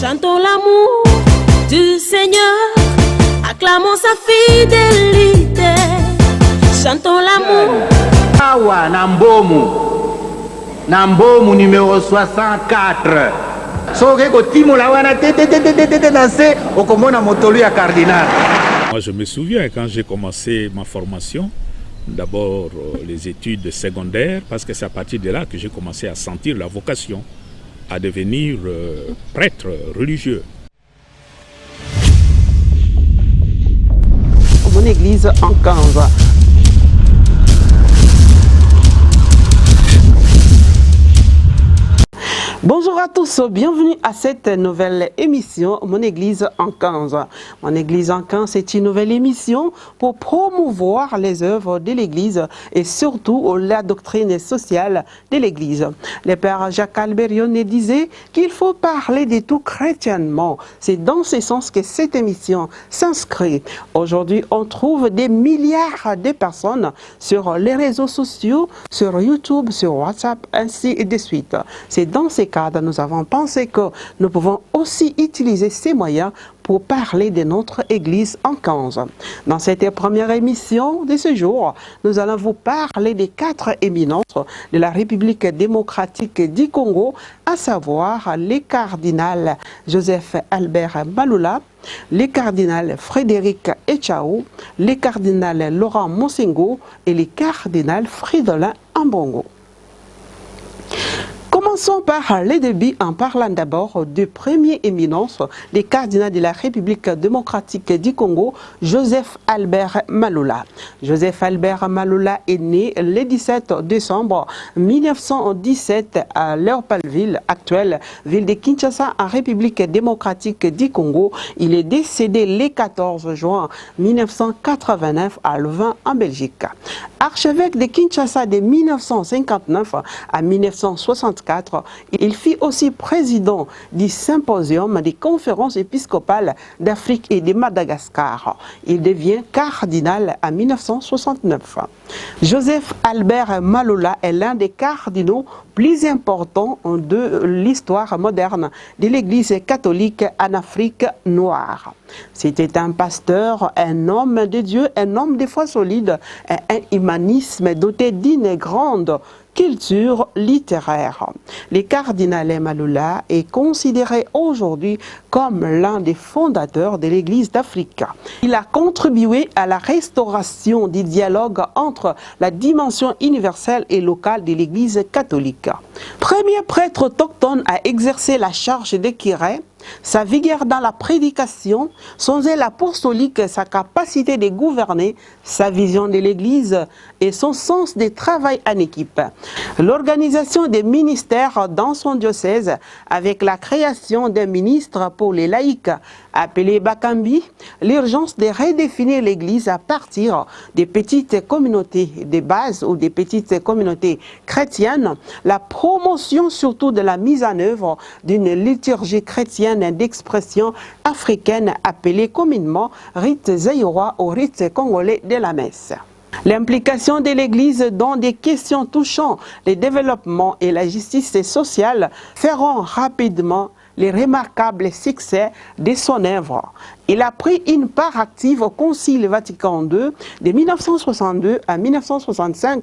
Chantons l'amour du Seigneur, acclamons sa fidélité. Chantons l'amour. Awa Nambomu numéro 64. Moi je me souviens quand j'ai commencé ma formation, d'abord les études secondaires, parce que c'est à partir de là que j'ai commencé à sentir la vocation à devenir prêtre religieux. Mon église en 15. Bonjour à tous, bienvenue à cette nouvelle émission Mon Église en 15. Mon Église en 15, c'est une nouvelle émission pour promouvoir les œuvres de l'Église et surtout la doctrine sociale de l'Église. Le Père Jacques Alberione disait qu'il faut parler de tout chrétiennement. C'est dans ce sens que cette émission s'inscrit. Aujourd'hui, on trouve des milliards de personnes sur les réseaux sociaux, sur YouTube, sur WhatsApp, ainsi de suite. C'est dans ces cadre, nous avons pensé que nous pouvons aussi utiliser ces moyens pour parler de notre Église en 15. Dans cette première émission de ce jour, nous allons vous parler des 4 éminences de la République démocratique du Congo, à savoir les cardinals Joseph Albert Malula, les cardinals Frédéric Etchao, les cardinals Laurent Monsengo et les cardinals Fridolin Ambongo. Commençons par les débuts en parlant d'abord du premier éminence des cardinaux de la République démocratique du Congo, Joseph Albert Malula. Joseph Albert Malula est né le 17 décembre 1917 à Léopoldville, actuelle ville de Kinshasa, en République démocratique du Congo. Il est décédé le 14 juin 1989 à Louvain, en Belgique. Archevêque de Kinshasa de 1959 à 1964, il fut aussi président du symposium des conférences épiscopales d'Afrique et de Madagascar. Il devient cardinal en 1969. Joseph Albert Malula est l'un des cardinaux plus importants de l'histoire moderne de l'Église catholique en Afrique noire. C'était un pasteur, un homme de Dieu, un homme de foi solide, un humanisme doté d'une grande culture littéraire. Le cardinal Malula est considéré aujourd'hui comme l'un des fondateurs de l'Église d'Afrique. Il a contribué à la restauration du dialogue entre la dimension universelle et locale de l'Église catholique. Premier prêtre autochtone à exercer la charge de curé, sa vigueur dans la prédication, son zèle apostolique, sa capacité de gouverner, sa vision de l'Église et son sens du travail en équipe. L'organisation des ministères dans son diocèse avec la création d'un ministre pour les laïcs appelé Bakambi, l'urgence de redéfinir l'Église à partir des petites communautés de base ou des petites communautés chrétiennes, la promotion surtout de la mise en œuvre d'une liturgie chrétienne d'expression africaine appelée communément rite zaïrois ou rite congolais de la messe. L'implication de l'Église dans des questions touchant le développement et la justice sociale feront rapidement les remarquables succès de son œuvre. Il a pris une part active au Concile Vatican II de 1962 à 1965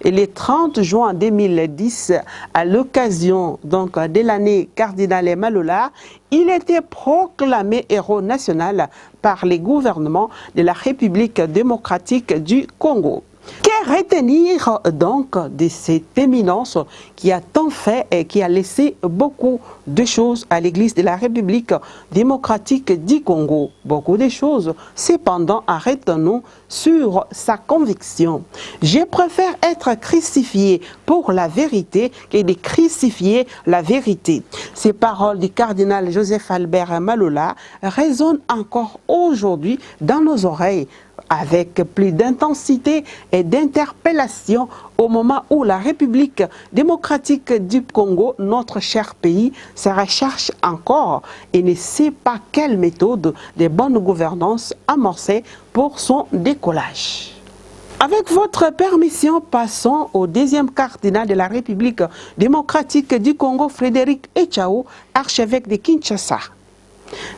et le 30 juin 2010, à l'occasion donc de l'année cardinal Malula, il était proclamé héros national par les gouvernements de la République démocratique du Congo. Que retenir donc de cette éminence qui a tant fait et qui a laissé beaucoup de choses à l'Église de la République démocratique du Congo? Beaucoup de choses. Cependant, arrêtons-nous sur sa conviction. Je préfère être crucifié pour la vérité que de crucifier la vérité. Ces paroles du cardinal Joseph Albert Malula résonnent encore aujourd'hui dans nos oreilles, avec plus d'intensité et d'interpellation au moment où la République démocratique du Congo, notre cher pays, se recherche encore et ne sait pas quelle méthode de bonne gouvernance amorcer pour son décollage. Avec votre permission, passons au deuxième cardinal de la République démocratique du Congo, Frédéric Etchao, archevêque de Kinshasa.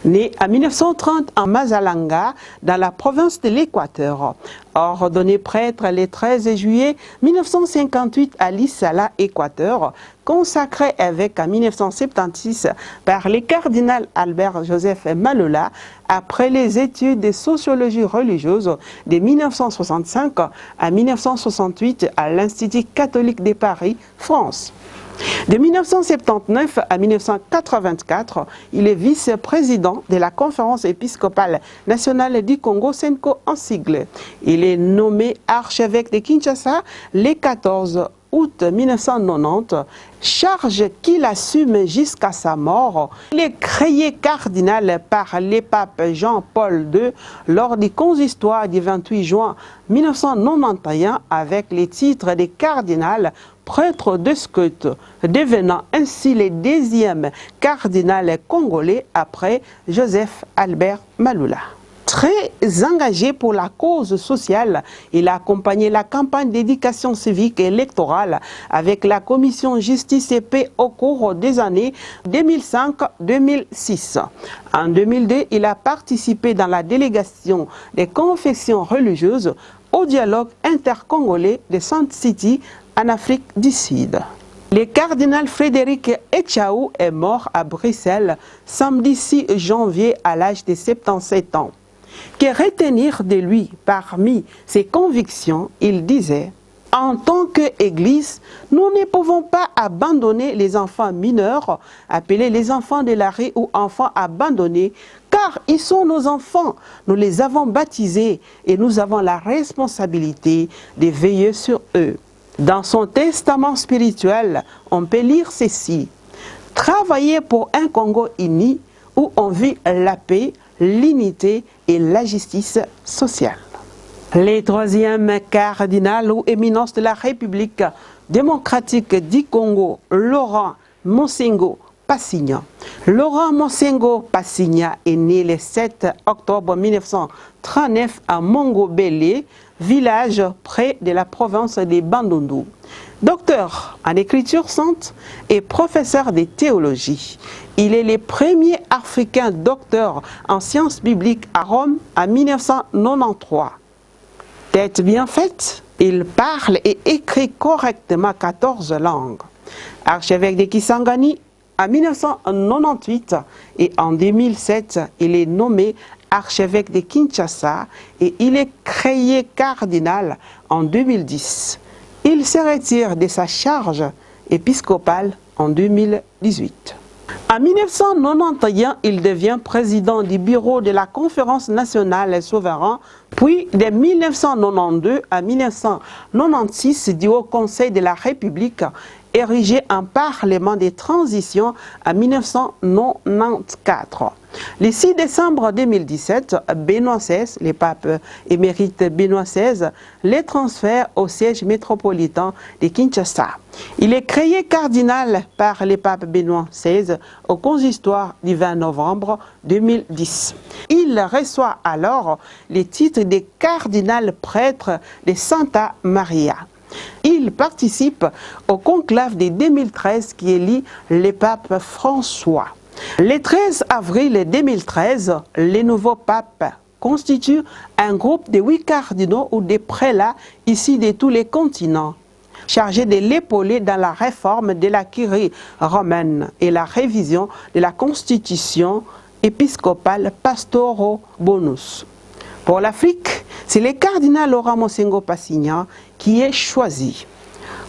Né en 1930 en Mazalanga, dans la province de l'Équateur. Ordonné prêtre le 13 juillet 1958 à Lissala, Équateur, consacré évêque en 1976 par le cardinal Albert Joseph Malola après les études de sociologie religieuse de 1965 à 1968 à l'Institut catholique de Paris, France. De 1979 à 1984, il est vice-président de la Conférence épiscopale nationale du Congo, SENCO en sigle. Il est nommé archevêque de Kinshasa le 14 août 1990, charge qu'il assume jusqu'à sa mort. Il est créé cardinal par le pape Jean-Paul II lors du consistoire du 28 juin 1991 avec les titres de cardinal prêtre de Scott, devenant ainsi le deuxième cardinal congolais après Joseph Albert Maloula. Très engagé pour la cause sociale, il a accompagné la campagne d'éducation civique et électorale avec la commission Justice et Paix au cours des années 2005-2006. En 2002, il a participé dans la délégation des confessions religieuses au dialogue intercongolais de Sainte City en Afrique du Sud. Le cardinal Frédéric Etchaou est mort à Bruxelles samedi 6 janvier à l'âge de 77 ans. Que retenir de lui parmi ses convictions, il disait: en tant qu'Église, nous ne pouvons pas abandonner les enfants mineurs, appelés les enfants de la rue ou enfants abandonnés, car ils sont nos enfants. Nous les avons baptisés et nous avons la responsabilité de veiller sur eux. Dans son testament spirituel, on peut lire ceci: travailler pour un Congo uni où on vit la paix, l'unité et la justice sociale. Le troisième cardinal ou éminence de la République démocratique du Congo, Laurent Monsengo Passigna. Laurent Monsengo Passigna est né le 7 octobre 1939 à Mongobélé, village près de la province de Bandundu. Docteur en écriture sainte et professeur de théologie, il est le premier Africain docteur en sciences bibliques à Rome en 1993. Tête bien faite, il parle et écrit correctement 14 langues. Archevêque de Kisangani en 1998 et en 2007, il est nommé archevêque de Kinshasa et il est créé cardinal en 2010. Il se retire de sa charge épiscopale en 2018. En 1991, il devient président du bureau de la Conférence nationale souveraine, puis de 1992 à 1996 du Haut Conseil de la République, érigé en Parlement de transition en 1994. Le 6 décembre 2017, Benoît XVI, le pape émérite Benoît XVI, le transfère au siège métropolitain de Kinshasa. Il est créé cardinal par le pape Benoît XVI au consistoire du 20 novembre 2010. Il reçoit alors le titre de cardinal prêtre de Santa Maria. Il participe au conclave de 2013 qui élit le pape François. Le 13 avril 2013, le nouveau pape constitue un groupe de 8 cardinaux ou de prélats ici de tous les continents, chargés de l'épauler dans la réforme de la curie romaine et la révision de la constitution épiscopale Pastoro Bonus. Pour l'Afrique, c'est le cardinal Laurent Monsengo Passigna qui est choisi.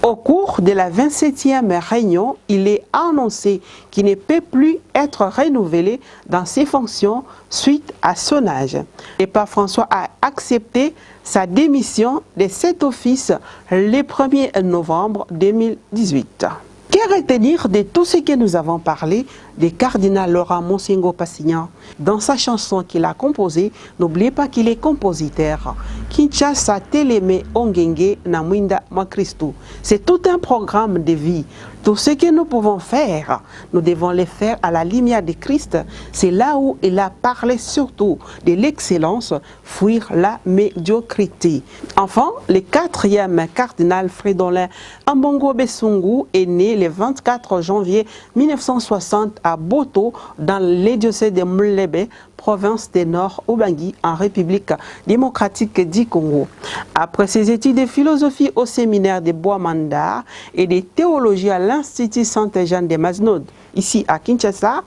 Au cours de la 27e réunion, il est annoncé qu'il ne peut plus être renouvelé dans ses fonctions suite à son âge. Le pape François a accepté sa démission de cet office le 1er novembre 2018. Que retenir de tout ce que nous avons parlé du cardinal Laurent Monsengo Passigna? Dans sa chanson qu'il a composée, n'oubliez pas qu'il est compositeur. Kinshasa Teleme Ongenge Namwinda Makristu. C'est tout un programme de vie. Tout ce que nous pouvons faire, nous devons le faire à la lumière de Christ. C'est là où il a parlé surtout de l'excellence, fuir la médiocrité. Enfin, le 4e cardinal Fridolin Ambongo Besungu est né le 24 janvier 1960 à Boto, dans les diocèses de Mlebe, province du Nord Ubangi, en République démocratique du Congo. Après ses études de philosophie au séminaire de Bois-Mandar et de théologie à l'Institut Saint-Jean de Maznod, ici à Kinshasa,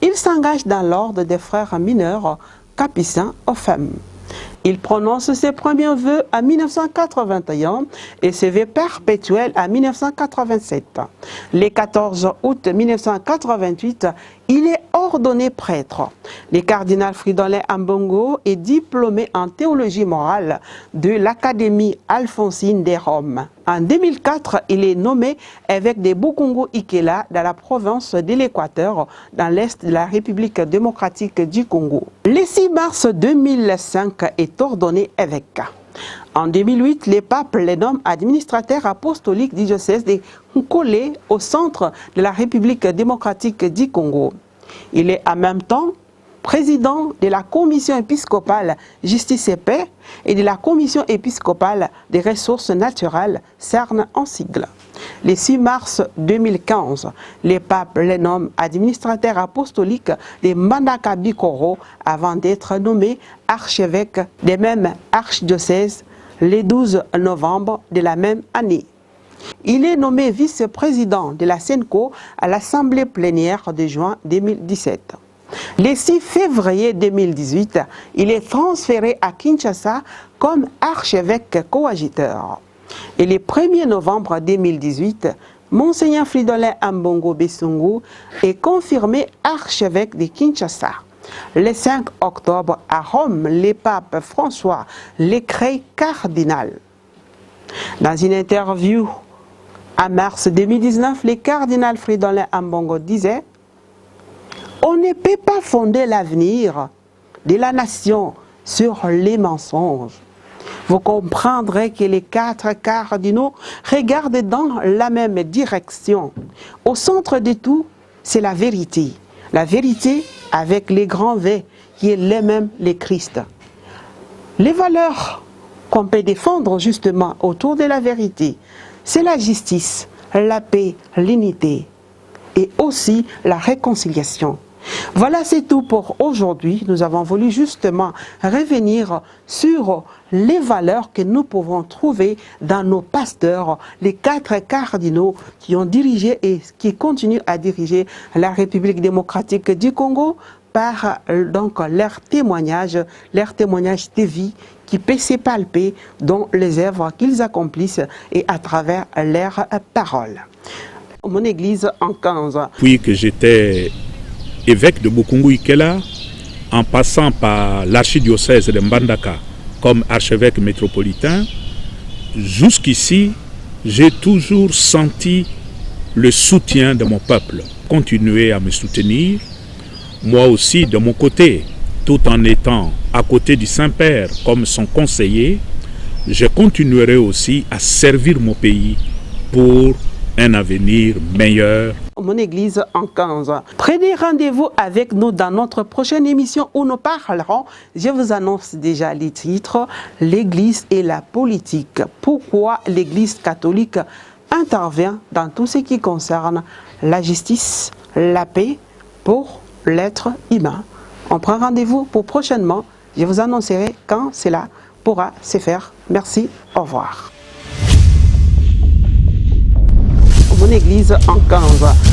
il s'engage dans l'ordre des frères mineurs capucins aux femmes. Il prononce ses premiers vœux en 1981 et ses vœux perpétuels en 1987. Le 14 août 1988, il est ordonné prêtre. Le cardinal Fridolin Ambongo est diplômé en théologie morale de l'Académie Alphonsine de Rome. En 2004, il est nommé évêque de Bukungu-Ikela dans la province de l'Équateur, dans l'est de la République démocratique du Congo. Le 6 mars 2005 est ordonné évêque. En 2008, le pape le nomme administrateur apostolique du diocèse de Nkole au centre de la République démocratique du Congo. Il est en même temps président de la commission épiscopale Justice et Paix et de la commission épiscopale des ressources naturelles, CERN en sigle. Le 6 mars 2015, le pape le nomme administrateur apostolique de Mbandaka Bikoro avant d'être nommé archevêque des mêmes archidiocèses le 12 novembre de la même année. Il est nommé vice-président de la SENCO à l'Assemblée plénière de juin 2017. Le 6 février 2018, il est transféré à Kinshasa comme archevêque coadjuteur. Et le 1er novembre 2018, Monseigneur Fridolin Ambongo Besungu est confirmé archevêque de Kinshasa. Le 5 octobre, à Rome, le pape François le crée cardinal. Dans une interview en mars 2019, le cardinal Fridolin Ambongo disait « On ne peut pas fonder l'avenir de la nation sur les mensonges. Vous comprendrez que les 4 cardinaux regardent dans la même direction. Au centre de tout, c'est la vérité. La vérité avec les grands V, qui est les mêmes les Christ. Les valeurs qu'on peut défendre justement autour de la vérité, c'est la justice, la paix, l'unité et aussi la réconciliation. Voilà, c'est tout pour aujourd'hui. Nous avons voulu justement revenir sur les valeurs que nous pouvons trouver dans nos pasteurs, les 4 cardinaux qui ont dirigé et qui continuent à diriger la République démocratique du Congo par donc leur témoignage de vie qui peut se palper dans les œuvres qu'ils accomplissent et à travers leurs paroles. Mon église en 15. Puis que j'étais évêque de Bukungu-Ikela, en passant par l'archidiocèse de Mbandaka comme archevêque métropolitain, jusqu'ici, j'ai toujours senti le soutien de mon peuple. Continuer à me soutenir, moi aussi de mon côté, tout en étant à côté du Saint-Père comme son conseiller, je continuerai aussi à servir mon pays pour un avenir meilleur. Mon église en 15. Prenez rendez-vous avec nous dans notre prochaine émission où nous parlerons, je vous annonce déjà les titres, l'église et la politique. Pourquoi l'église catholique intervient dans tout ce qui concerne la justice, la paix pour l'être humain. On prend rendez-vous pour prochainement. Je vous annoncerai quand cela pourra se faire. Merci, au revoir. Mon église en 15.